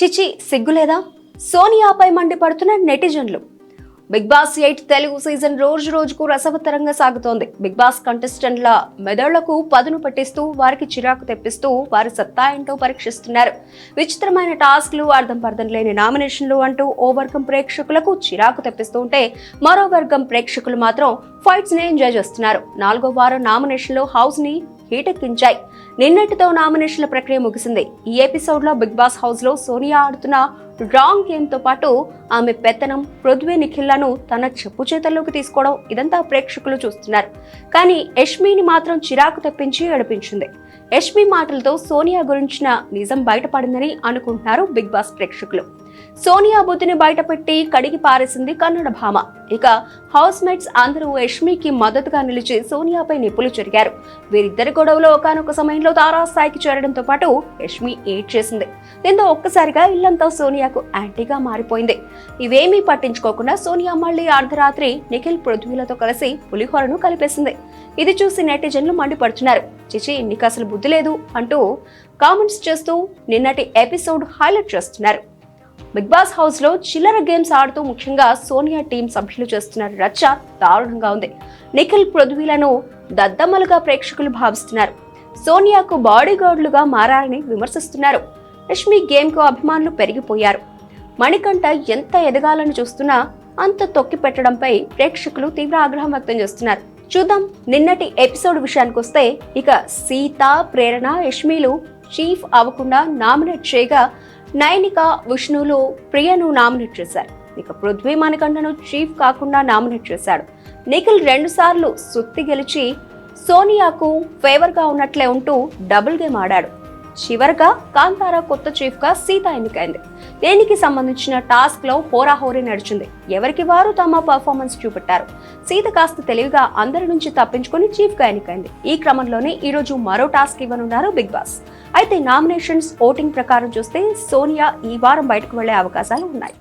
చిచి సిగ్గులేదా? సోనియాపై మండిపడుతున్న నెటిజన్లు. బిగ్ బాస్ 8 తెలుగు సీజన్ రోజు రోజుకు రసవత్తరంగా సాగుతోంది. బిగ్ బాస్ కంటెస్టెంట్ల మెదళ్లకు పదును పట్టిస్తూ వారికి చిరాకు తెప్పిస్తూ వారి సత్తా ఏంటో పరీక్షిస్తున్నారు. విచిత్రమైన టాస్క్లు, అర్థం పర్థం లేని నామినేషన్లు అంటూ ఓ వర్గం ప్రేక్షకులకు చిరాకు తెప్పిస్తూ ఉంటే మరో వర్గం ప్రేక్షకులు మాత్రం ఫైట్స్ ని ఎంజాయ్ చేస్తున్నారు. 4వ వారం నామినేషన్లు హౌస్ ని హీటెక్కించాయి. నిన్నటితో నామినేషన్ల ప్రక్రియ ముగిసింది. ఈ ఎపిసోడ్ లో బిగ్ బాస్ హౌస్ లో సోనియా ఆడుతున్న రాంగ్ గేమ్ తో పాటు ఆమె పెత్తనం, పృథ్వీ, నిఖిల్లను తన చెప్పు చేతల్లోకి తీసుకోవడం ఇదంతా ప్రేక్షకులు చూస్తున్నారు. కానీ యష్మిని మాత్రం చిరాకు తెప్పించి ఏడిపించింది. యష్మి మాటలతో సోనియా గురించిన నిజం బయటపడిందని అనుకుంటున్నారు బిగ్ బాస్ ప్రేక్షకులు. సోనియా బుద్ధిని బయటపెట్టి కడిగి పారేసింది కన్నడ భామ. ఇక హౌస్ మేట్స్ అందరూ యష్మికి మద్దతుగా నిలిచి సోనియాపై నిప్పులు చెరిగారు. వీరిద్దరి గొడవలో ఒకానొక సమయంలో తారాస్థాయికి చేరడంతో పాటు యష్మి ఏడ్ చేసింది. దీంతో ఒక్కసారిగా ఇల్లంతా సోనియాకు యాంటీగా మారిపోయింది. ఇవేమీ పట్టించుకోకుండా సోనియా మళ్లీ అర్ధరాత్రి నిఖిల్, పృథ్వీలతో కలిసి పులిహోరను కలిపేసింది. ఇది చూసి నెటిజన్లు మండిపడుతున్నారు. చిచి నీకు అసలు బుద్ధి లేదు అంటూ కామెంట్స్ చేస్తూ నిన్నటి ఎపిసోడ్ హైలైట్ చేస్తున్నారు. బిగ్ బాస్ హౌస్ లో చిల్లర గేమ్స్ ఆడుతూ ముఖ్యంగా సోనియా టీం సభ్యులు చేస్తున్న రచ్చ దారుణంగా ఉంది. నిఖిల్, పృథ్వీలను దద్దమ్మలుగా ప్రేక్షకులు భావిస్తున్నారు. సోనియాకు బాడీ గార్డులుగా మారారని విమర్శిస్తున్నారు. యష్మి గేమ్ కు అభిమానులు పెరిగిపోయారు. మణికంఠ ఎంత ఎదగాలని చూస్తున్నా అంత తొక్కి పెట్టడంపై ప్రేక్షకులు తీవ్ర ఆగ్రహం వ్యక్తం చేస్తున్నారు. చూద్దాం నిన్నటి ఎపిసోడ్ విషయానికి వస్తే, ఇక సీత, ప్రేరణ, యష్మిలు చీఫ్ అవ్వకుండా నామినేట్ చేయగా నైనిక, విష్ణులు ప్రియను నామినేట్ చేశారు. ఇక పృథ్వీ మణికంఠను చీఫ్ కాకుండా నామినేట్ చేశాడు. నిఖిల్ 2 సార్లు సుత్తి గెలిచి సోనియాకు ఫేవర్ గా ఉన్నట్లే ఉంటూ డబుల్ గేమ్ ఆడాడు. చివరగా కాంతారా కొత్త చీఫ్ గా సీత ఎన్నికైంది. దీనికి సంబంధించిన టాస్క్ లో హోరాహోరీ నడిచింది. ఎవరికి వారు తమ పర్ఫార్మెన్స్ చూపెట్టారు. సీత కాస్త తెలివిగా అందరి నుంచి తప్పించుకుని చీఫ్ గా ఎన్నికైంది. ఈ క్రమంలోనే ఈ రోజు మరో టాస్క్ ఇవ్వనున్నారు బిగ్ బాస్. అయితే నామినేషన్స్ ఓటింగ్ ప్రకారం చూస్తే సోనియా ఈ వారం బయటకు వెళ్లే అవకాశాలు ఉన్నాయి.